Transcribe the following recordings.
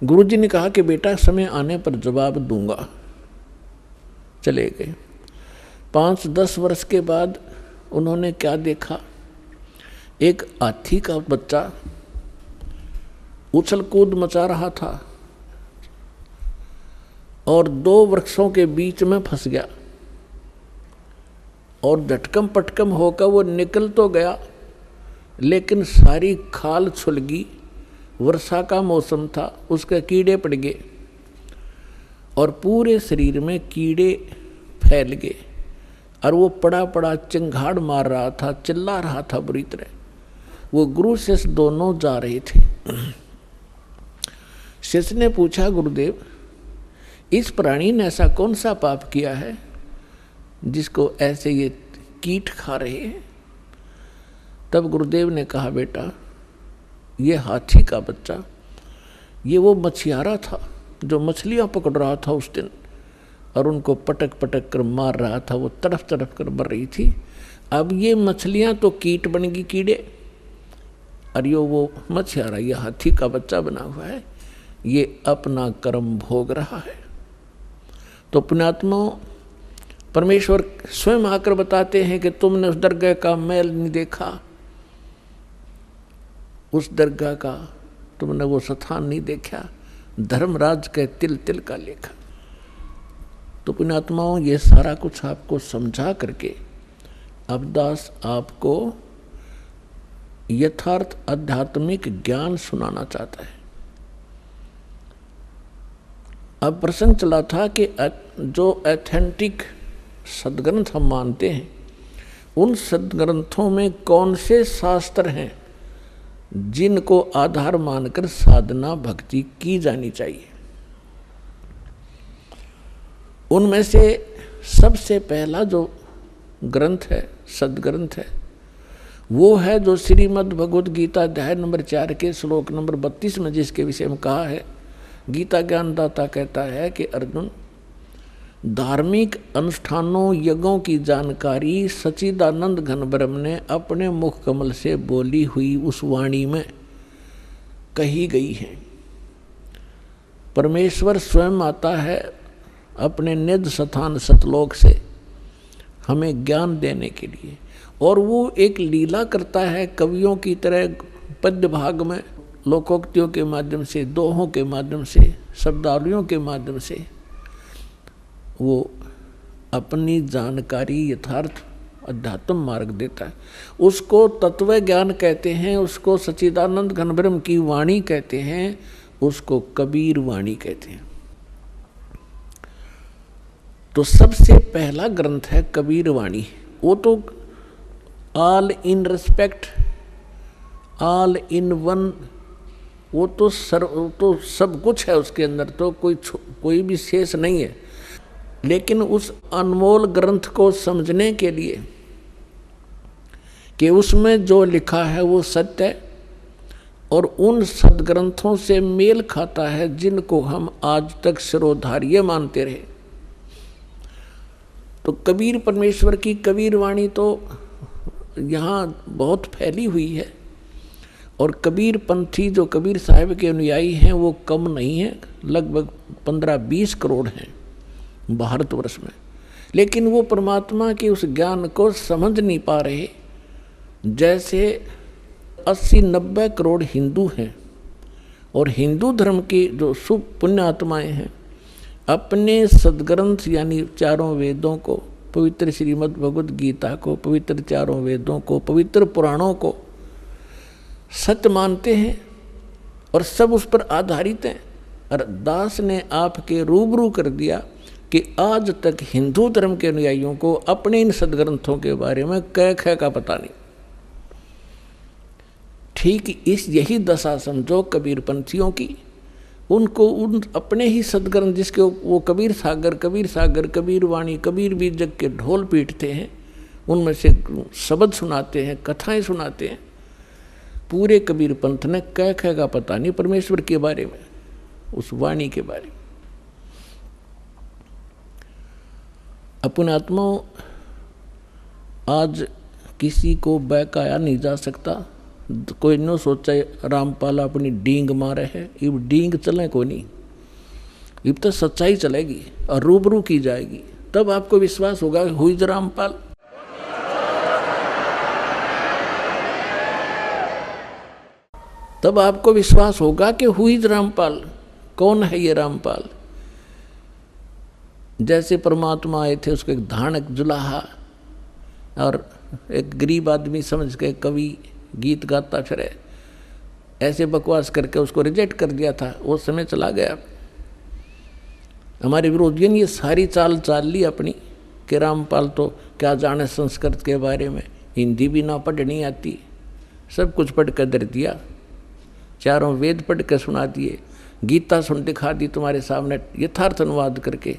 गुरुजी ने कहा कि बेटा समय आने पर जवाब दूंगा। चले गए। 5-10 वर्ष के बाद उन्होंने क्या देखा, एक हाथी का बच्चा उछल कूद मचा रहा था और 2 वृक्षों के बीच में फंस गया और झटकम पटकम होकर वो निकल तो गया, लेकिन सारी खाल छुलगी। वर्षा का मौसम था, उसके कीड़े पड़ गए और पूरे शरीर में कीड़े फैल गए और वो पड़ा पड़ा चिंगाड़ मार रहा था, चिल्ला रहा था बुरी तरह। वो गुरु शिष्य दोनों जा रहे थे। शिष्य ने पूछा, गुरुदेव इस प्राणी ने ऐसा कौन सा पाप किया है जिसको ऐसे ये कीट खा रहे हैं? तब गुरुदेव ने कहा, बेटा ये हाथी का बच्चा, ये वो मछियारा था जो मछलियां पकड़ रहा था उस दिन और उनको पटक पटक कर मार रहा था, वो तड़फ तड़फ कर मर रही थी। अब ये मछलियां तो कीट बन गई, कीड़े, और ये वो मछियारा, ये हाथी का बच्चा बना हुआ है, ये अपना कर्म भोग रहा है। तो पुण्यात्मा, परमेश्वर स्वयं आकर बताते हैं कि तुमने उस दरगाह का मैल नहीं देखा, उस दरगाह का तुमने वो स्थान नहीं देखा, धर्मराज के तिल तिल का लेखा। तो पुण्यात्माओं, ये सारा कुछ आपको समझा करके अवदास आपको यथार्थ आध्यात्मिक ज्ञान सुनाना चाहता है। अब प्रसंग चला था कि जो ऑथेंटिक सदग्रंथ हम मानते हैं, उन सदग्रंथों में कौन से शास्त्र हैं जिनको आधार मानकर साधना भक्ति की जानी चाहिए। उनमें से सबसे पहला जो ग्रंथ है, सदग्रंथ है, वो है जो श्रीमद् भगवद गीता अध्याय नंबर 4 के श्लोक नंबर 32 में जिसके विषय में कहा है। गीता ज्ञानदाता कहता है कि अर्जुन, धार्मिक अनुष्ठानों यज्ञों की जानकारी सच्चिदानंद घन ब्रह्म ने अपने मुख कमल से बोली हुई उस वाणी में कही गई है। परमेश्वर स्वयं आता है अपने निज स्थान सतलोक से हमें ज्ञान देने के लिए, और वो एक लीला करता है कवियों की तरह, पद्य भाग में लोकोक्तियों के माध्यम से, दोहों के माध्यम से, शब्दावलियों के माध्यम से वो अपनी जानकारी यथार्थ अध्यात्म मार्ग देता है। उसको तत्व ज्ञान कहते हैं, उसको सच्चिदानंद घन ब्रह्म की वाणी कहते हैं, उसको कबीर वाणी कहते हैं। तो सबसे पहला ग्रंथ है कबीर वाणी। वो तो all in respect, all in one, वो तो सब कुछ है उसके अंदर, तो कोई भी शेष नहीं है। लेकिन उस अनमोल ग्रंथ को समझने के लिए कि उसमें जो लिखा है वो सत्य है और उन सदग्रंथों से मेल खाता है जिनको हम आज तक शिरोधार्य मानते रहे। तो कबीर परमेश्वर की कबीर वाणी तो यहाँ बहुत फैली हुई है, और कबीर पंथी जो कबीर साहिब के अनुयायी हैं वो कम नहीं है, लगभग 15-20 करोड़ हैं भारतवर्ष में। लेकिन वो परमात्मा के उस ज्ञान को समझ नहीं पा रहे। जैसे 80-90 करोड़ हिंदू हैं, और हिंदू धर्म की जो शुभ पुण्य आत्माएँ हैं अपने सदग्रंथ यानी चारों वेदों को, पवित्र श्रीमद् भगवद गीता को, पवित्र चारों वेदों को, पवित्र पुराणों को सत्य मानते हैं और सब उस पर आधारित हैं। और दास ने आपके रूबरू कर दिया कि आज तक हिंदू धर्म के अनुयायियों को अपने इन सदग्रंथों के बारे में कै ख का पता नहीं। ठीक यही दशा समझो कबीर पंथियों की। उनको उन अपने ही सदग्रंथ जिसके वो कबीर सागर, कबीर वाणी, कबीर बीजक के ढोल पीटते हैं, उनमें से शब्द सुनाते हैं, कथाएं सुनाते हैं। पूरे कबीर पंथ ने कै ख का पता नहीं परमेश्वर के बारे में, उस वाणी के बारे में। अपने आत्मा आज किसी को बहकाया नहीं जा सकता, कोई नो सोचा रामपाल अपनी डींग मारे है, इब डींग चले को नहीं, इब तो सच्चाई चलेगी और रूबरू की जाएगी, तब आपको विश्वास होगा हुई रामपाल। तब आपको विश्वास होगा कि हुई रामपाल। कौन है ये रामपाल? जैसे परमात्मा आए थे, उसको एक धानक जुलाहा और एक गरीब आदमी समझ के कवि गीत गाता फिरे, ऐसे बकवास करके उसको रिजेक्ट कर दिया था, वो समय चला गया। हमारे विरोधियों ने ये सारी चाल चाल ली अपनी कि रामपाल तो क्या जाने संस्कृत के बारे में, हिंदी भी ना पढ़नी आती, सब कुछ पढ़ कर दर दिया, चारों वेद पढ़ कर सुना दिए, गीता सुन दिखा दी तुम्हारे सामने यथार्थ अनुवाद करके,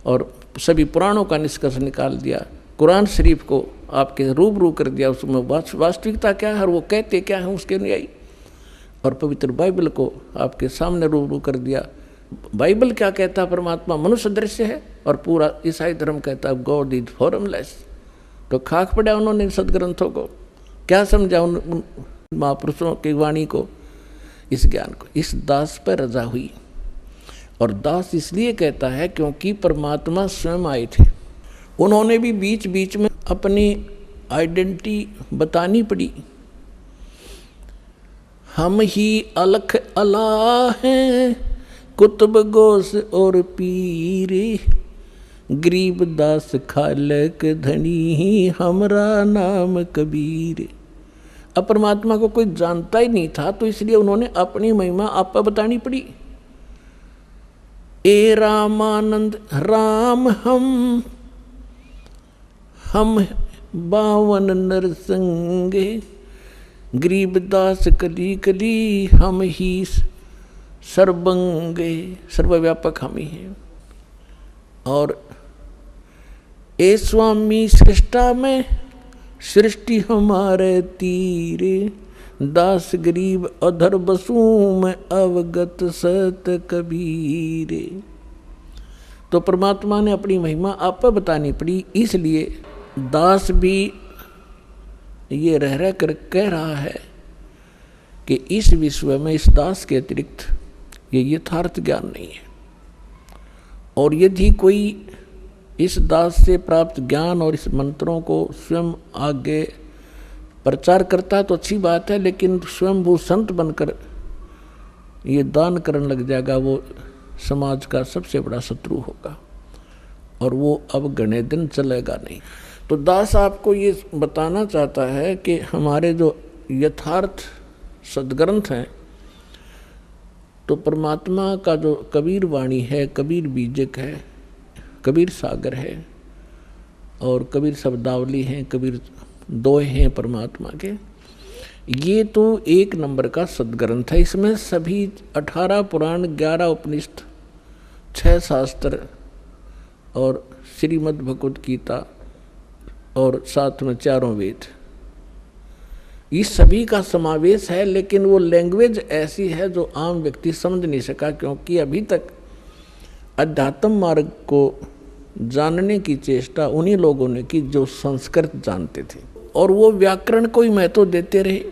और सभी पुराणों का निष्कर्ष निकाल दिया, कुरान शरीफ को आपके रूबरू कर दिया, उसमें वास्तविकता क्या है और वो कहते क्या है उसके अनुयायी, और पवित्र बाइबल को आपके सामने रूबरू कर दिया। बाइबल क्या कहता है? परमात्मा मनुष्य दृश्य है, और पूरा ईसाई धर्म कहता है गॉड इज फॉर्मलेस। तो खाक पड़ा उन्होंने सदग्रंथों को, क्या समझा उन महापुरुषों की वाणी को, इस ज्ञान को। इस दास पर रजा हुई, और दास इसलिए कहता है क्योंकि परमात्मा स्वयं आए थे, उन्होंने भी बीच बीच में अपनी आइडेंटिटी बतानी पड़ी। हम ही अलख अला हैं, कुतुब गोस और पीर, गरीब दास खालक धनी, हमरा नाम कबीर। अब परमात्मा को कोई जानता ही नहीं था, तो इसलिए उन्होंने अपनी महिमा आप बतानी पड़ी। ए रामानंद राम हम 52 नरसंगे, गरीबदास कली कली, हम ही सर्वंगे, सर्वव्यापक हम ही हैं। और ए स्वामी सृष्टा में, सृष्टि हमारे तीरे, दास गरीब अधर बसू में, अवगत सत कबीरे। तो परमात्मा ने अपनी महिमा आप पर बतानी पड़ी, इसलिए दास भी ये रह कर कह रहा है कि इस विश्व में इस दास के अतिरिक्त ये यथार्थ ज्ञान नहीं है, और यदि कोई इस दास से प्राप्त ज्ञान और इस मंत्रों को स्वयं आगे प्रचार करता तो अच्छी बात है, लेकिन स्वयं वो संत बनकर ये दान करने लग जाएगा, वो समाज का सबसे बड़ा शत्रु होगा, और वो अब घने दिन चलेगा नहीं। तो दास आपको ये बताना चाहता है कि हमारे जो यथार्थ सद्ग्रंथ हैं, तो परमात्मा का जो कबीर वाणी है, कबीर बीजक है, कबीर सागर है, और कबीर शब्दावली हैं, कबीर दोहे हैं परमात्मा के, ये तो एक नंबर का सद्ग्रंथ है। इसमें सभी 18 पुराण, 11 उपनिषद, 6 शास्त्र और श्रीमद् भगवद गीता, और साथ में 4 वेद, इस सभी का समावेश है। लेकिन वो लैंग्वेज ऐसी है जो आम व्यक्ति समझ नहीं सका, क्योंकि अभी तक अध्यात्म मार्ग को जानने की चेष्टा उन्हीं लोगों ने की जो संस्कृत जानते थे, और वो व्याकरण को ही महत्व देते रहे।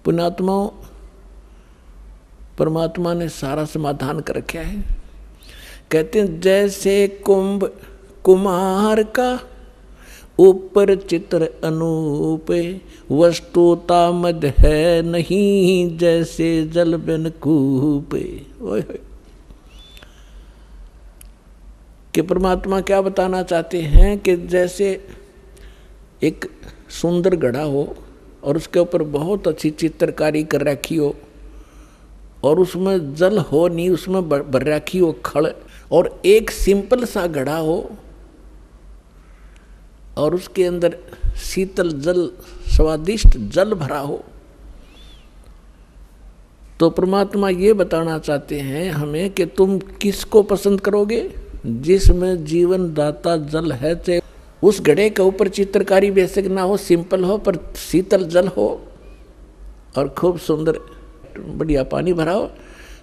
पुण्यात्माओं, परमात्मा ने सारा समाधान कर रखा है। कहते हैं जैसे कुंभ कुमार का, ऊपर चित्र अनूप, वस्तुता मद है नहीं, जैसे जल बिन कूप। ओए होए, कि परमात्मा क्या बताना चाहते हैं कि जैसे एक सुंदर घड़ा हो और उसके ऊपर बहुत अच्छी चित्रकारी कर रखी हो, और उसमें जल हो नहीं, उसमें भर रखी हो खड़, और एक सिंपल सा घड़ा हो और उसके अंदर शीतल जल, स्वादिष्ट जल भरा हो, तो परमात्मा ये बताना चाहते हैं हमें कि तुम किसको पसंद करोगे? जिसमें जीवन दाता जल है, चाहे उस घड़े के ऊपर चित्रकारी बेसिक ना हो, सिंपल हो, पर शीतल जल हो और खूब सुंदर बढ़िया पानी भरा हो,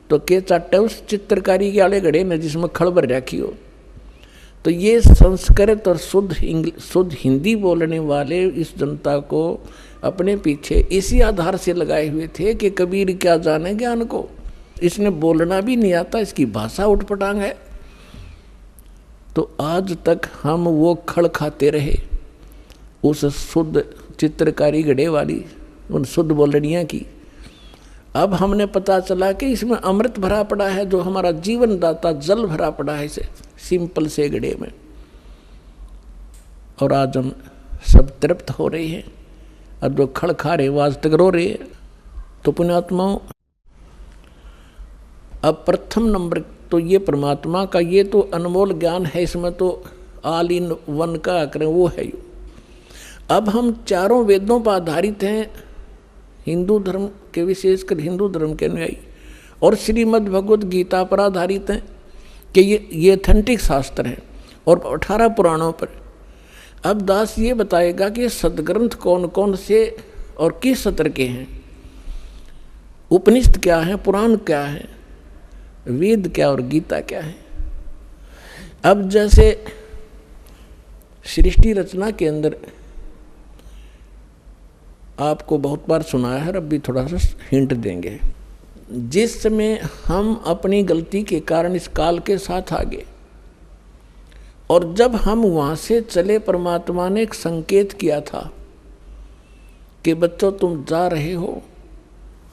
तो के चाटे उस चित्रकारी के आले घड़े में जिसमें खड़ भर रखी हो। तो ये संस्कृत और शुद्ध हिंदी बोलने वाले इस जनता को अपने पीछे इसी आधार से लगाए हुए थे कि कबीर क्या जाने ज्ञान को, इसने बोलना भी नहीं आता, इसकी भाषा उठपटांग है। तो आज तक हम वो खड़ खाते रहे उस शुद्ध चित्रकारी गढ़े वाली उन शुद्ध बोलनिया की। अब हमने पता चला कि इसमें अमृत भरा पड़ा है, जो हमारा जीवन दाता जल भरा पड़ा है इसे सिंपल से गढ़े में। और आज हम सब तृप्त हो रहे हैं, और जो खड़ खा रहे वो आज तक रो रहे हैं। तो पुण्यात्माओं, अब प्रथम नंबर तो ये परमात्मा का ये तो अनमोल ज्ञान है, इसमें तो ऑल इन वन का करें वो है। अब हम चारों वेदों पर आधारित हैं, हिंदू धर्म के, विशेषकर हिंदू धर्म के अनुयायी, और श्रीमद् भगवत गीता पर आधारित हैं कि ये ऑथेंटिक शास्त्र हैं, और 18 पुराणों पर। अब दास ये बताएगा कि सदग्रंथ कौन कौन से और किस सत्र के हैं, उपनिषद क्या है, पुराण क्या है, वेद क्या और गीता क्या है। अब जैसे सृष्टि रचना के अंदर आपको बहुत बार सुनाया है, अब भी थोड़ा सा हिंट देंगे। जिस समय हम अपनी गलती के कारण इस काल के साथ आगे, और जब हम वहाँ से चले, परमात्मा ने एक संकेत किया था कि बच्चों तुम जा रहे हो,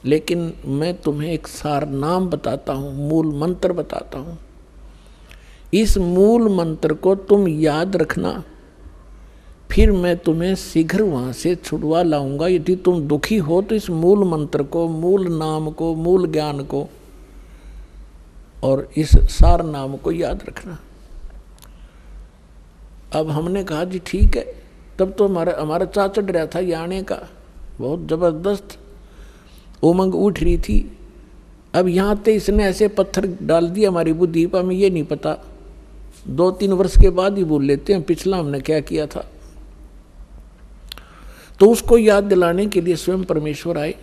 लेकिन मैं तुम्हें एक सार नाम बताता हूँ, मूल मंत्र बताता हूँ। इस मूल मंत्र को तुम याद रखना, फिर मैं तुम्हें शीघ्र वहाँ से छुड़वा लाऊंगा। यदि तुम दुखी हो तो इस मूल मंत्र को, मूल नाम को, मूल ज्ञान को और इस सार नाम को याद रखना। अब हमने कहा जी ठीक है। तब तो हमारा चा चढ़ रहा था ये आने का, बहुत ज़बरदस्त उमंग उठ रही थी। अब यहाँ पे इसने ऐसे पत्थर डाल दिया हमारी बुद्धि पर, हमें ये नहीं पता, 2-3 वर्ष के बाद ही भूल लेते हैं पिछला हमने क्या किया था। तो उसको याद दिलाने के लिए स्वयं परमेश्वर आए।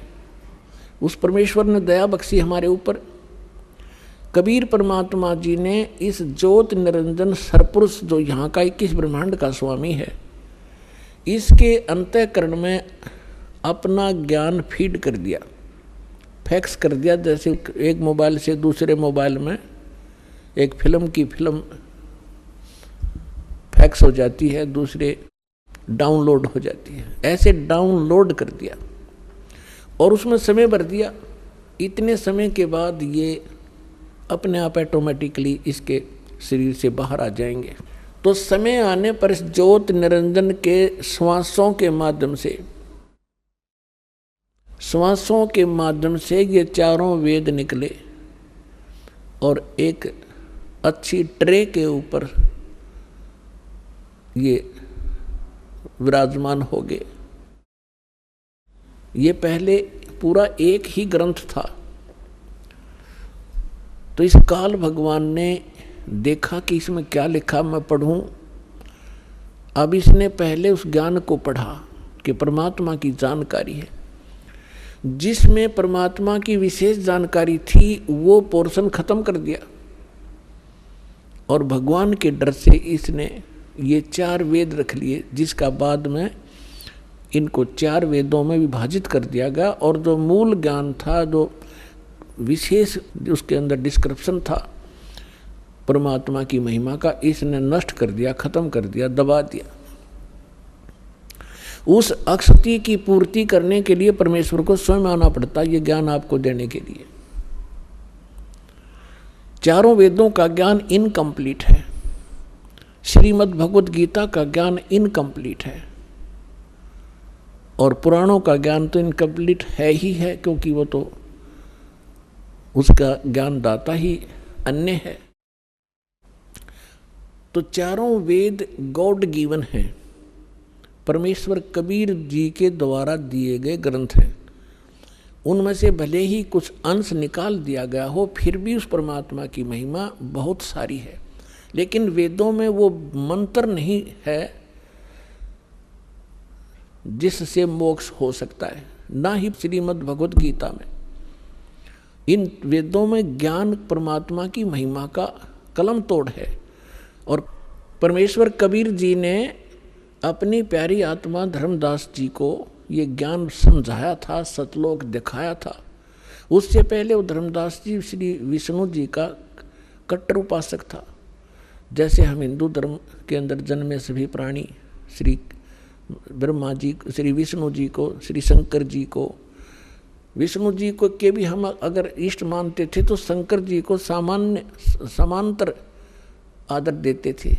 उस परमेश्वर ने दया बख्शी हमारे ऊपर। कबीर परमात्मा जी ने इस ज्योत निरंजन सरपुरुष, जो यहाँ का 21 ब्रह्मांड का स्वामी है, इसके अंतःकरण में अपना ज्ञान फीड कर दिया, फैक्स कर दिया। जैसे एक मोबाइल से दूसरे मोबाइल में एक फिल्म की फिल्म फैक्स हो जाती है, दूसरे डाउनलोड हो जाती है, ऐसे डाउनलोड कर दिया और उसमें समय भर दिया। इतने समय के बाद ये अपने आप ऑटोमेटिकली इसके शरीर से बाहर आ जाएंगे। तो समय आने पर इस ज्योत निरंजन के श्वासों के माध्यम से ये चारों वेद निकले और एक अच्छी ट्रे के ऊपर ये विराजमान हो गए। ये पहले पूरा एक ही ग्रंथ था। तो इस काल भगवान ने देखा कि इसमें क्या लिखा मैं पढ़ूं। अब इसने पहले उस ज्ञान को पढ़ा कि परमात्मा की जानकारी है। जिसमें परमात्मा की विशेष जानकारी थी वो पोर्शन खत्म कर दिया, और भगवान के डर से इसने ये 4 वेद रख लिए, जिसका बाद में इनको 4 वेदों में विभाजित कर दिया गया। और जो मूल ज्ञान था, जो विशेष उसके अंदर डिस्क्रिप्शन था परमात्मा की महिमा का, इसने नष्ट कर दिया, खत्म कर दिया, दबा दिया। उस अक्षति की पूर्ति करने के लिए परमेश्वर को स्वयं आना पड़ता, ये ज्ञान आपको देने के लिए। चारों वेदों का ज्ञान इनकम्प्लीट है, श्रीमद् भगवत गीता का ज्ञान इनकम्प्लीट है, और पुराणों का ज्ञान तो इनकम्प्लीट है ही है, क्योंकि वो तो उसका ज्ञान दाता ही अन्य है। तो चारों वेद गॉड गिवन हैं, परमेश्वर कबीर जी के द्वारा दिए गए ग्रंथ हैं। उनमें से भले ही कुछ अंश निकाल दिया गया हो, फिर भी उस परमात्मा की महिमा बहुत सारी है। लेकिन वेदों में वो मंत्र नहीं है जिससे मोक्ष हो सकता है, ना ही श्रीमद् भगवत गीता में। इन वेदों में ज्ञान परमात्मा की महिमा का कलम तोड़ है, और परमेश्वर कबीर जी ने अपनी प्यारी आत्मा धर्मदास जी को ये ज्ञान समझाया था, सतलोक दिखाया था। उससे पहले वो धर्मदास जी श्री विष्णु जी का कट्टर उपासक था। जैसे हम हिंदू धर्म के अंदर जन्मे सभी प्राणी श्री ब्रह्मा जी, श्री विष्णु जी को, श्री शंकर जी को, विष्णु जी को के भी हम अगर इष्ट मानते थे तो शंकर जी को समांतर आदर देते थे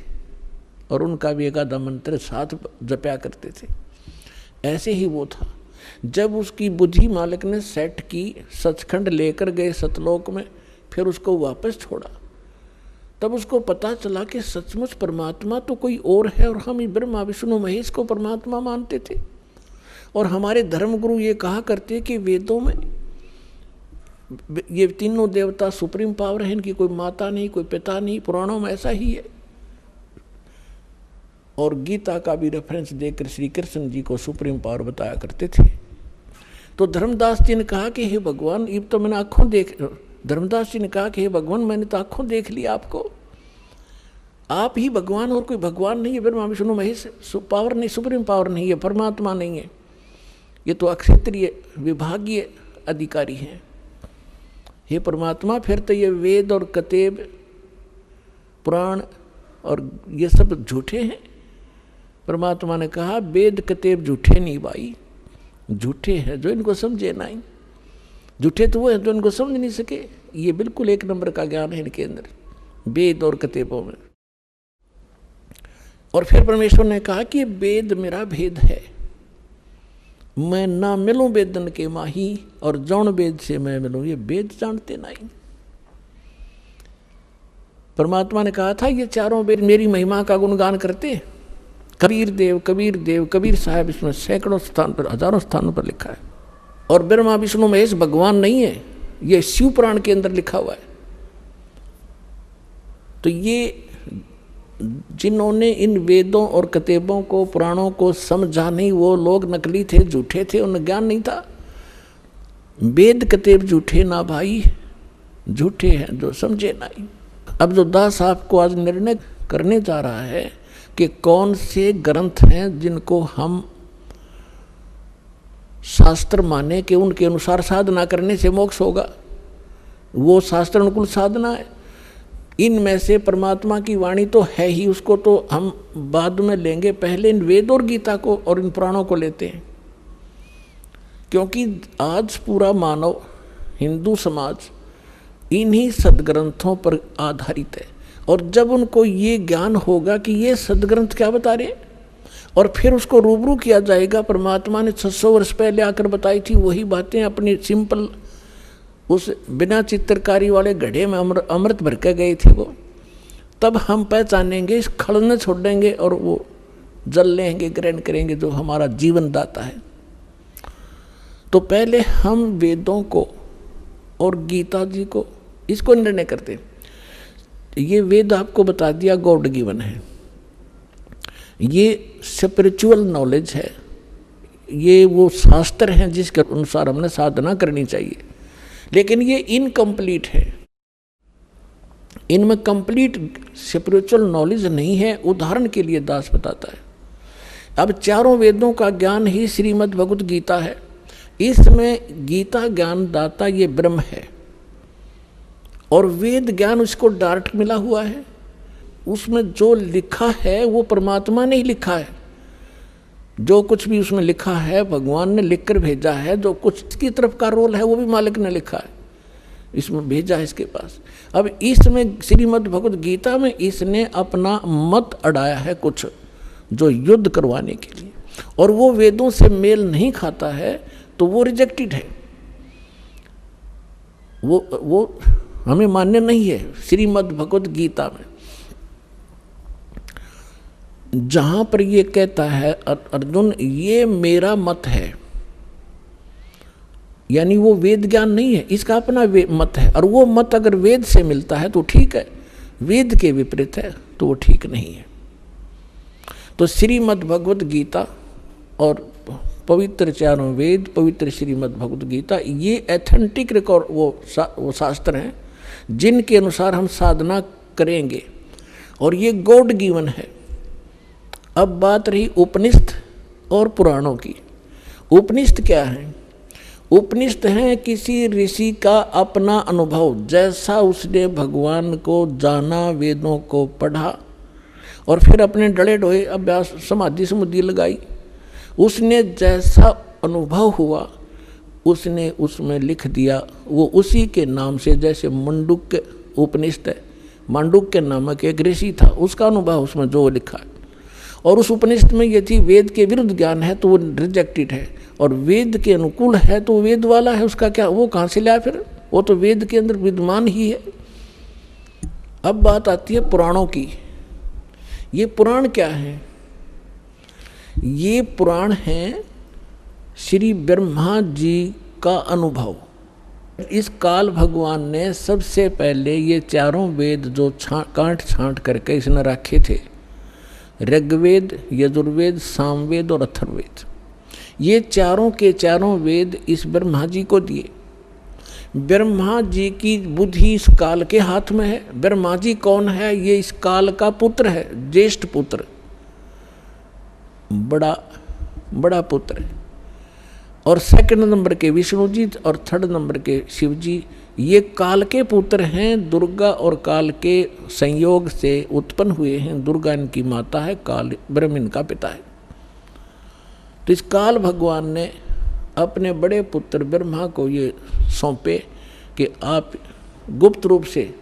और उनका भी एकादा मंत्र साथ जपया करते थे। ऐसे ही वो था। जब उसकी बुद्धि मालिक ने सेट की, सचखंड लेकर गए सतलोक में, फिर उसको वापस छोड़ा, तब उसको पता चला कि सचमुच परमात्मा तो कोई और है और हम ब्रह्मा विष्णु महेश को परमात्मा मानते थे। और हमारे धर्मगुरु ये कहा करते कि वेदों में ये तीनों देवता सुप्रीम पावर है, इनकी कोई माता नहीं, कोई पिता नहीं, पुराणों में ऐसा ही है। और गीता का भी रेफरेंस देकर श्री कृष्ण जी को सुप्रीम पावर बताया करते थे। तो धर्मदास जी ने कहा कि हे भगवान, ये तो मैंने आँखों देख, धर्मदास जी ने कहा कि हे भगवान, मैंने तो आँखों देख लिया आपको, आप ही भगवान और कोई भगवान नहीं है। ब्रह्मा विष्णु महेश पावर नहीं, सुप्रीम पावर नहीं है, परमात्मा नहीं है, ये तो अक्षेत्रीय विभागीय अधिकारी हैं। हे परमात्मा, फिर तो ये वेद और कतेब पुराण और ये सब झूठे हैं। परमात्मा ने कहा वेद कतेब झूठे नहीं भाई, झूठे हैं जो इनको समझे नहीं। झूठे तो वो हैं जो इनको समझ नहीं सके। ये बिल्कुल एक नंबर का ज्ञान है इनके अंदर, वेद और कतेबों में। और फिर परमेश्वर ने कहा कि वेद मेरा भेद है, मैं ना मिलूं वेदन के माही और जौन वेद से मैं मिलूं, ये वेद जानते नहीं। परमात्मा ने कहा था ये चारों वेद मेरी महिमा का गुणगान करते। कबीर देव, कबीर देव, कबीर साहब, इसमें सैकड़ों स्थान पर, हजारों स्थानों पर लिखा है। और ब्रह्मा विष्णु महेश भगवान नहीं है, ये शिव पुराण के अंदर लिखा हुआ है। तो ये जिन्होंने इन वेदों और कतेबों को, पुराणों को समझा नहीं, वो लोग नकली थे, झूठे थे, उन्हें ज्ञान नहीं था। वेद कतेब झूठे ना भाई, झूठे हैं जो समझे नहीं। अब जो दास आपको आज निर्णय करने जा रहा है कि कौन से ग्रंथ हैं जिनको हम शास्त्र माने कि उनके अनुसार साधना करने से मोक्ष होगा, वो शास्त्र अनुकूल साधना है। इनमें से परमात्मा की वाणी तो है ही, उसको तो हम बाद में लेंगे, पहले इन वेद और गीता को और इन पुराणों को लेते हैं। क्योंकि आज पूरा मानव हिंदू समाज इन्हीं सदग्रंथों पर आधारित है। और जब उनको ये ज्ञान होगा कि ये सदग्रंथ क्या बता रहे, और फिर उसको रूबरू किया जाएगा, परमात्मा ने 600 वर्ष पहले आकर बताई थी वही बातें अपनी सिंपल उस बिना चित्रकारी वाले घड़े में अमृत भर के गए थे वो, तब हम पहचानेंगे, इस खड़ने छोड़ देंगे और वो जल लेंगे, ग्रहण करेंगे जो हमारा जीवन दाता है। तो पहले हम वेदों को और गीता जी को, इसको निर्णय करते। ये वेद आपको बता दिया गॉड गिवन है, ये स्पिरिचुअल नॉलेज है, ये वो शास्त्र हैं जिसके अनुसार हमने साधना करनी चाहिए। लेकिन ये इनकम्प्लीट है, इनमें कंप्लीट स्पिरिचुअल नॉलेज नहीं है। उदाहरण के लिए दास बताता है, अब चारों वेदों का ज्ञान ही श्रीमद् भगवत गीता है। इसमें गीता ज्ञान दाता ये ब्रह्म है और वेद ज्ञान उसको डायरेक्ट मिला हुआ है। उसमें जो लिखा है वो परमात्मा ने ही लिखा है, जो कुछ भी उसमें लिखा है भगवान ने लिख कर भेजा है। जो कुछ इसकी तरफ का रोल है वो भी मालिक ने लिखा है, इसमें भेजा है इसके पास। अब इसमें श्रीमद् भगवत गीता में इसने अपना मत अड़ाया है कुछ, जो युद्ध करवाने के लिए, और वो वेदों से मेल नहीं खाता है तो वो रिजेक्टेड है, वो हमें मान्य नहीं है। श्रीमद् भगवत गीता में जहां पर ये कहता है अर्जुन ये मेरा मत है, यानी वो वेद ज्ञान नहीं है, इसका अपना मत है। और वो मत अगर वेद से मिलता है तो ठीक है, वेद के विपरीत है तो वो ठीक नहीं है। तो श्रीमद् भगवत गीता और पवित्र चारों वेद, पवित्र श्रीमद् भगवत गीता, ये एथेंटिक रिकॉर्ड वो शास्त्र हैं जिनके अनुसार हम साधना करेंगे। और ये गॉड गिवन है। अब बात रही उपनिषद और पुराणों की। उपनिषद क्या है? उपनिषद है किसी ऋषि का अपना अनुभव, जैसा उसने भगवान को जाना, वेदों को पढ़ा और फिर अपने डले डोए अभ्यास समाधि समुद्धि लगाई, उसने जैसा अनुभव हुआ उसने उसमें लिख दिया। वो उसी के नाम से, जैसे मंडूक्य उपनिषद है, मांडुक्य नामक एक ऋषि था, उसका अनुभव उसमें जो लिखा है। और उस उपनिषद में यदि वेद के विरुद्ध ज्ञान है तो वो रिजेक्टेड है, और वेद के अनुकूल है तो वेद वाला है, उसका क्या, वो कहाँ से लाया फिर? वो तो वेद के अंदर विद्यमान ही है। अब बात आती है पुराणों की। ये पुराण क्या है? ये पुराण है श्री ब्रह्मा जी का अनुभव। इस काल भगवान ने सबसे पहले ये चारों वेद जो काट छांट करके इसने रखे थे, ऋग्वेद, यजुर्वेद, सामवेद और अथर्ववेद, ये चारों के चारों वेद इस ब्रह्मा जी को दिए। ब्रह्मा जी की बुद्धि इस काल के हाथ में है। ब्रह्मा जी कौन है? ये इस काल का पुत्र है, ज्येष्ठ पुत्र, बड़ा पुत्र है। और सेकंड नंबर के विष्णु जी और थर्ड नंबर के शिव जी, ये काल के पुत्र हैं। दुर्गा और काल के संयोग से उत्पन्न हुए हैं। दुर्गा इनकी माता है, काल ब्रह्म इनका पिता है। तो इस काल भगवान ने अपने बड़े पुत्र ब्रह्मा को ये सौंपे कि आप गुप्त रूप से,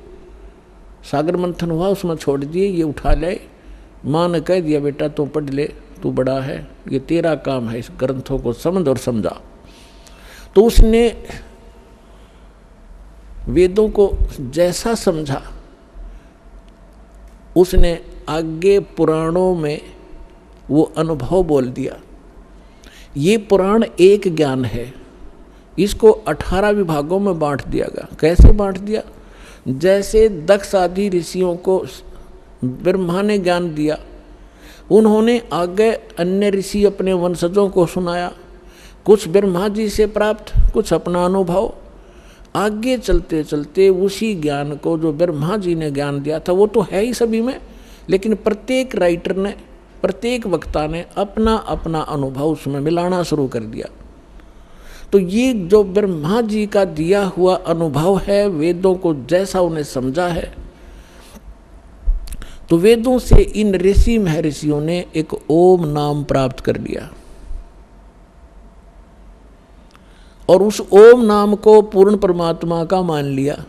सागर मंथन हुआ उसमें छोड़ दिए, ये उठा ले। माँ ने कह दिया बेटा तू पढ़ ले, तू बड़ा है, ये तेरा काम है, इस ग्रंथों को समझ और समझा। तो उसने वेदों को जैसा समझा, उसने आगे पुराणों में वो अनुभव बोल दिया। ये पुराण एक ज्ञान है, इसको 18 विभागों में बांट दिया गया। कैसे बांट दिया? जैसे दक्ष आदि ऋषियों को ब्रह्मा ने ज्ञान दिया, उन्होंने आगे अन्य ऋषि अपने वंशजों को सुनाया, कुछ ब्रह्मा जी से प्राप्त, कुछ अपना अनुभव। आगे चलते चलते उसी ज्ञान को जो ब्रह्मा जी ने ज्ञान दिया था वो तो है ही सभी में, लेकिन प्रत्येक राइटर ने, प्रत्येक वक्ता ने अपना अपना अनुभव उसमें मिलाना शुरू कर दिया। तो ये जो ब्रह्मा जी का दिया हुआ अनुभव है, वेदों को जैसा उन्हें समझा है, तो वेदों से इन ऋषि महर्षियों ने एक ओम नाम प्राप्त कर लिया और उस ओम नाम को पूर्ण परमात्मा का मान लिया।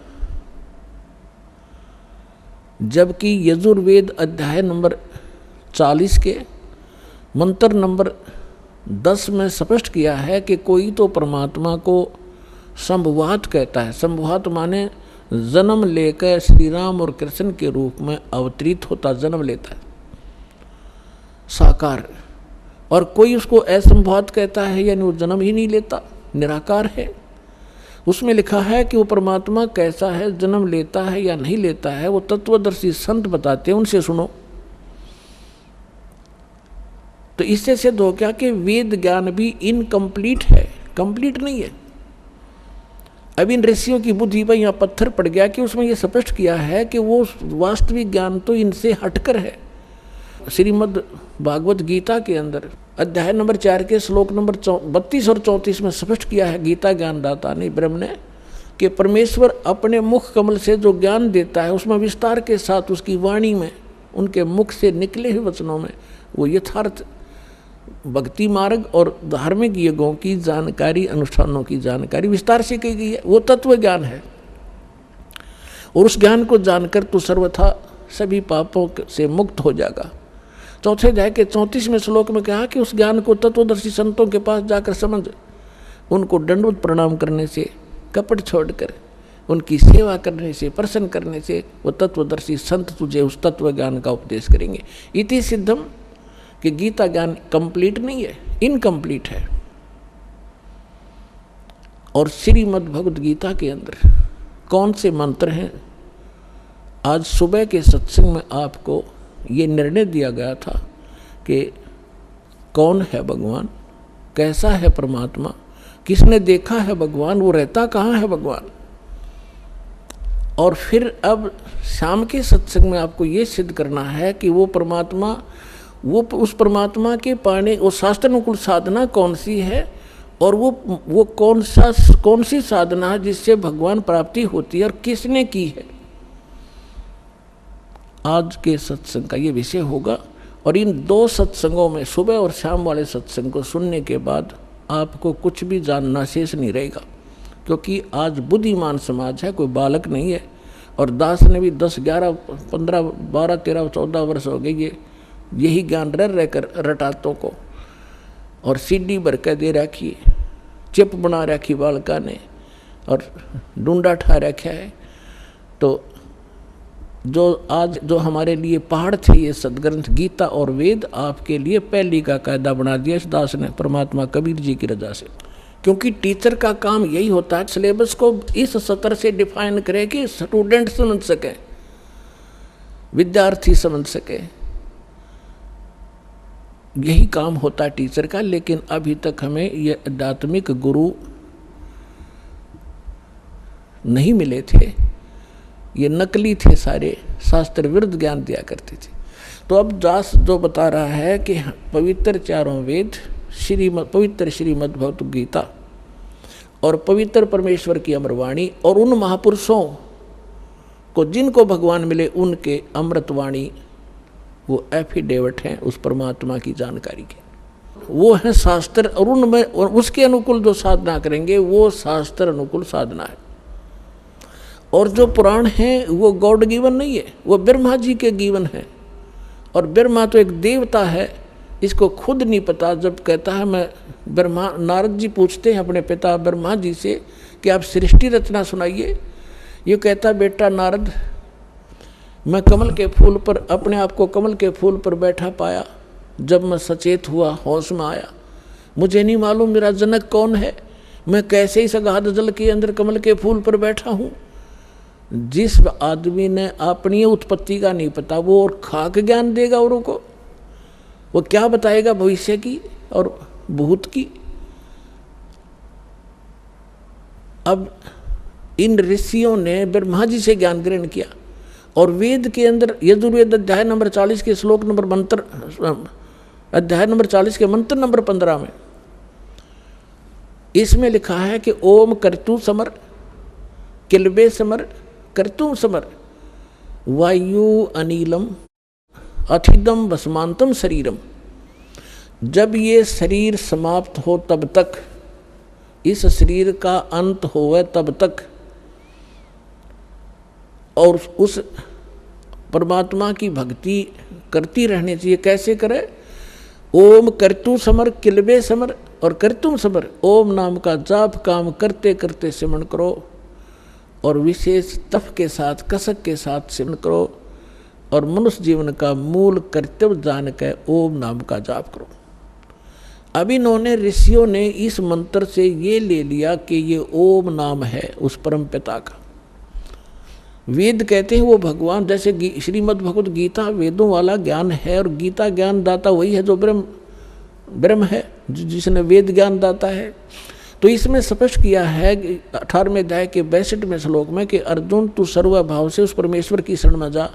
जबकि यजुर्वेद अध्याय नंबर 40 के मंत्र नंबर 10 में स्पष्ट किया है कि कोई तो परमात्मा को संभवात कहता है। संभवात माने जन्म लेकर श्री राम और कृष्ण के रूप में अवतरित होता, जन्म लेता है, साकार। और कोई उसको असंभवात कहता है, यानी वो जन्म ही नहीं लेता, निराकार है। उसमें लिखा है कि वो परमात्मा कैसा है, जन्म लेता है या नहीं लेता है, वो तत्वदर्शी संत बताते हैं, उनसे सुनो। तो इससे सिद्ध हो गया कि वेद ज्ञान भी इनकम्प्लीट है, कंप्लीट नहीं है। अब इन ऋषियों की बुद्धि पर यहाँ पत्थर पड़ गया कि उसमें यह स्पष्ट किया है कि वो वास्तविक ज्ञान तो इनसे हटकर है। श्रीमद् भागवत गीता के अंदर अध्याय नंबर 4 के श्लोक नंबर 32 और 34 में स्पष्ट किया है गीता ज्ञानदाता ने, ब्रह्म ने, कि परमेश्वर अपने मुख कमल से जो ज्ञान देता है उसमें विस्तार के साथ उसकी वाणी में, उनके मुख से निकले हुए वचनों में वो यथार्थ भक्ति मार्ग और धार्मिक युगों की जानकारी, अनुष्ठानों की जानकारी विस्तार से की गई है। वो तत्व ज्ञान है और उस ज्ञान को जानकर तो सर्वथा सभी पापों से मुक्त हो जाएगा। चौथे अध्याय के 34वें श्लोक में कहा कि उस ज्ञान को तत्वदर्शी संतों के पास जाकर समझ, उनको दंडवत प्रणाम करने से, कपट छोड़कर उनकी सेवा करने से, प्रसन्न करने से वो तत्वदर्शी संत तुझे उस तत्व ज्ञान का उपदेश करेंगे। इति सिद्धम कि गीता ज्ञान कंप्लीट नहीं है, इनकम्प्लीट है। और श्रीमद् भगवद गीता के अंदर कौन से मंत्र हैं? आज सुबह के सत्संग में आपको ये निर्णय दिया गया था कि कौन है भगवान, कैसा है परमात्मा, किसने देखा है भगवान, वो रहता कहाँ है भगवान। और फिर अब शाम के सत्संग में आपको ये सिद्ध करना है कि वो परमात्मा, वो उस परमात्मा के पाने, वो शास्त्रानुकूल साधना कौन सी है, और वो कौन सी साधना है जिससे भगवान प्राप्ति होती है और किसने की है। आज के सत्संग का ये विषय होगा। और इन 2 सत्संगों में, सुबह और शाम वाले सत्संग को सुनने के बाद आपको कुछ भी जानना शेष नहीं रहेगा, क्योंकि आज बुद्धिमान समाज है, कोई बालक नहीं है। और दास ने भी 10, 11, 15, 12, 13, 14 वर्ष हो गए ये यही ज्ञान रहकर रटातों को, और सीडी भर के दे रखी, चिप बना रखी बालका ने, और डूंडा ठा रखा है। तो जो हमारे लिए पहाड़ थे ये सदग्रंथ गीता और वेद, आपके लिए पहली का कायदा बना दिया इस दास ने, परमात्मा कबीर जी की रजा से। क्योंकि टीचर का काम यही होता है, सिलेबस को इस सत्र से डिफाइन करे कि स्टूडेंट समझ सके, विद्यार्थी समझ सके, यही काम होता है टीचर का। लेकिन अभी तक हमें ये आध्यात्मिक गुरु नहीं मिले थे, ये नकली थे सारे, शास्त्र विरुद्ध ज्ञान दिया करते थे। तो अब दास जो बता रहा है कि पवित्र चारों वेद, पवित्र श्रीमद् भगवत गीता और पवित्र परमेश्वर की अमरवाणी, और उन महापुरुषों को जिनको भगवान मिले उनके अमृतवाणी, वो एफिडेविट हैं उस परमात्मा की जानकारी के, वो है शास्त्र। और उनमें और उसके अनुकूल जो साधना करेंगे वो शास्त्र अनुकूल साधना है। और जो पुराण हैं वो गॉड गिवन नहीं है, वो ब्रह्मा जी के गिवन है। और ब्रह्मा तो एक देवता है, इसको खुद नहीं पता। जब कहता है मैं ब्रह्मा, नारद जी पूछते हैं अपने पिता ब्रह्मा जी से कि आप सृष्टि रचना सुनाइए। ये कहता बेटा नारद, मैं कमल के फूल पर, अपने आप को कमल के फूल पर बैठा पाया। जब मैं सचेत हुआ, होश में आया, मुझे नहीं मालूम मेरा जनक कौन है, मैं कैसे इस अगाध जल के अंदर कमल के फूल पर बैठा हूँ। जिस आदमी ने अपनी उत्पत्ति का नहीं पता, वो और खाक ज्ञान देगा औरों को, वो क्या बताएगा भविष्य की और भूत की। अब इन ऋषियों ने ब्रह्मा जी से ज्ञान ग्रहण किया, और वेद के अंदर यजुर्वेद अध्याय नंबर 40 के श्लोक नंबर मंत्र, अध्याय नंबर 40 के मंत्र नंबर 15 में इसमें लिखा है कि ओम कर्तु समर किलबे समर कर्तु समर वायु अनिलम अथिदम वसमांतम शरीरम। जब ये शरीर समाप्त हो तब तक, इस शरीर का अंत होवे तब तक, और उस परमात्मा की भक्ति करती रहनी चाहिए। कैसे करे? ओम कर्तु समर किलबे समर और कर्तुम समर, ओम नाम का जाप काम करते करते सिमरण करो, और विशेष तप के साथ, कसक के साथ सिमरण करो, और मनुष्य जीवन का मूल कर्तव्य जान के ओम नाम का जाप करो। अब इन्होंने, ऋषियों ने इस मंत्र से ये ले लिया कि ये ओम नाम है उस परम पिता का। वेद कहते हैं वो भगवान, जैसे श्रीमद् भगवत गीता वेदों वाला ज्ञान है, और गीता ज्ञान दाता वही है जो ब्रह्म है, जिसने वेद ज्ञान दाता है। तो इसमें स्पष्ट किया है 18वें अध्याय के 62वें श्लोक में कि अर्जुन तू सर्वभाव से उस परमेश्वर की शरण में जा,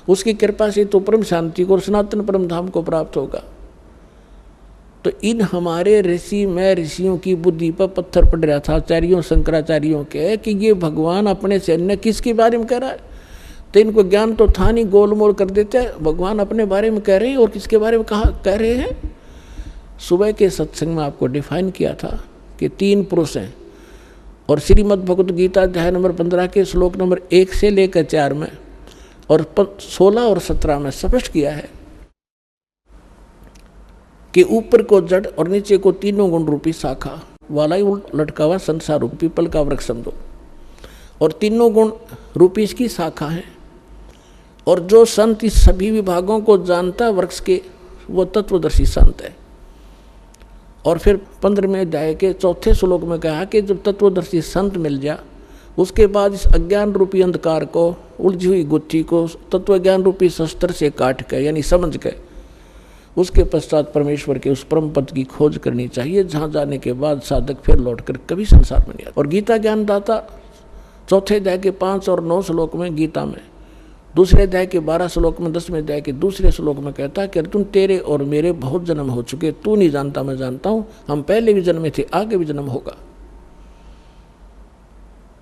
उसकी कृपा से तो परम शांति को और सनातन परम धाम को प्राप्त होगा। तो इन हमारे ऋषि में ऋषियों की बुद्धि पर पत्थर पड़ रहा था, आचार्यों शंकराचार्यों के, कि ये भगवान अपने से अन्य किसके बारे में कह रहा है। तो इनको ज्ञान तो था नहीं, गोलमोल कर देते हैं, भगवान अपने बारे में कह रहे हैं और किसके बारे में कह रहे हैं। सुबह के सत्संग में आपको डिफाइन किया था कि 3 पुरुष हैं, और श्रीमद् भगवत गीता अध्याय नंबर 15 के श्लोक नंबर 1 से लेकर 4 में और 16 और 17 में स्पष्ट किया है कि ऊपर को जड़ और नीचे को तीनों गुण रूपी शाखा वाला ही लटका हुआ संसार रूपी पीपल का वृक्ष समझो, और तीनों गुण रूपी इसकी शाखा है। और जो संत इस सभी विभागों को जानता वृक्ष के, वो तत्वदर्शी संत है। और फिर 15वें अध्याय के 4थे श्लोक में कहा कि जब तत्वदर्शी संत मिल जा, उसके बाद इस अज्ञान रूपी अंधकार को, उलझी हुई गुत्थी को तत्व ज्ञान रूपी शस्त्र से काट के, यानी समझ के, उसके पश्चात परमेश्वर के उस परम पद की खोज करनी चाहिए, जहाँ जाने के बाद साधक फिर लौटकर कभी संसार में नहीं आता। और गीता ज्ञान दाता चौथे अध्याय के 5 और 9 श्लोक में गीता में, दूसरे अध्याय के 12 श्लोक में, 10वें अध्याय के दूसरे श्लोक में कहता है कि अर्जुन तेरे और मेरे बहुत जन्म हो चुके, तू नहीं जानता मैं जानता हूं, हम पहले भी जन्मे थे, आगे भी जन्म होगा।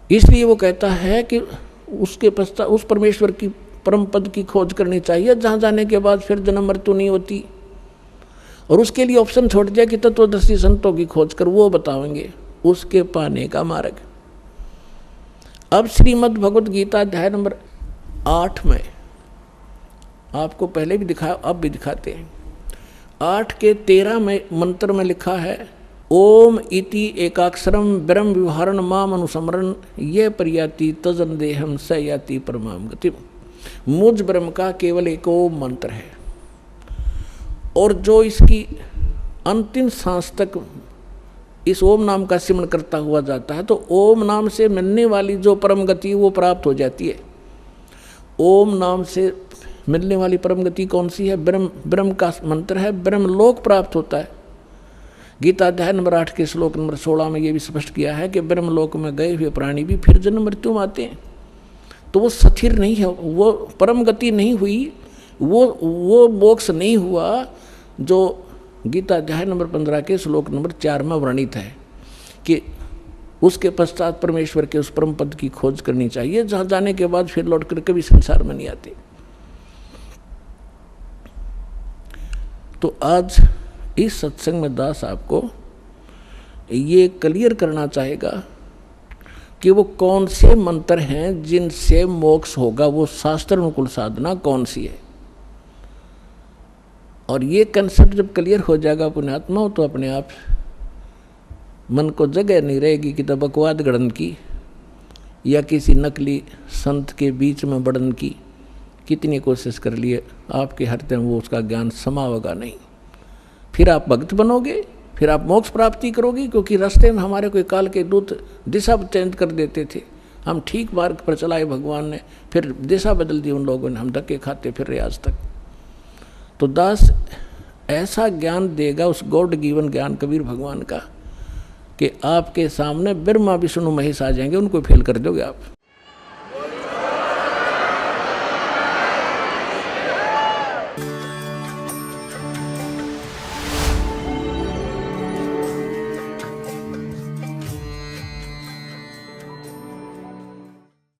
इसलिए वो कहता है कि उसके पश्चात उस परमेश्वर की परम पद की खोज करनी चाहिए जहां जाने के बाद फिर जन्म मृत्यु नहीं होती, और उसके लिए ऑप्शन छोड़ दिया कि तत्वदर्शी संतों की खोज कर, वो बताएंगे उसके पाने का मार्ग। अब श्रीमद् भगवद गीता अध्याय नंबर 8 में आपको पहले भी दिखाया, अब भी दिखाते हैं। 8 के 13 में मंत्र में लिखा है ओम इति एकाक्षरम ब्रह्म विवहारण माम अनुसमरण ये परियाति तजन देहम स याति परमाम गति। मुझ ब्रह्म का केवल एक ओम मंत्र है, और जो इसकी अंतिम सांस तक इस ओम नाम का सिमरण करता हुआ जाता है तो ओम नाम से मिलने वाली जो परम गति वो प्राप्त हो जाती है। ओम नाम से मिलने वाली परम गति कौन सी है? ब्रह्म का मंत्र है, ब्रह्म लोक प्राप्त होता है। गीता अध्याय नंबर 8 के श्लोक नंबर 16 में ये भी स्पष्ट किया है कि ब्रह्म लोक में गए हुए प्राणी भी फिर जन्म मृत्यु में आते हैं। तो वो स्थिर नहीं है, वो परम गति नहीं हुई, वो मोक्ष नहीं हुआ जो गीता अध्याय नंबर 15 के श्लोक नंबर 4 में वर्णित है कि उसके पश्चात परमेश्वर के उस परम पद की खोज करनी चाहिए जहां जाने के बाद फिर लौट कर कभी संसार में नहीं आते। तो आज इस सत्संग में दास आपको ये क्लियर करना चाहेगा कि वो कौन से मंत्र हैं जिनसे मोक्ष होगा, वो शास्त्र अनुकूल साधना कौन सी है। और ये कंसेप्ट जब क्लियर हो जाएगा पुण्यात्माओं तो अपने आप मन को जगह नहीं रहेगी कि तब बकवाद गढ़न की या किसी नकली संत के बीच में बढ़न की कितनी कोशिश कर लिए, आपके हृदय में वो उसका ज्ञान समावेगा नहीं। फिर आप भक्त बनोगे, फिर आप मोक्ष प्राप्ति करोगे, क्योंकि रास्ते में हमारे कोई काल के दूत दिशा चेंज कर देते थे, हम ठीक मार्ग पर चलाए भगवान ने, फिर दिशा बदल दी उन लोगों ने, हम धक्के खाते फिर रहे आज तक। तो दास ऐसा ज्ञान देगा उस गॉड गिवन ज्ञान कबीर भगवान का कि आपके सामने ब्रह्मा विष्णु महेश आ जाएंगे, उनको फेल कर दोगे आप।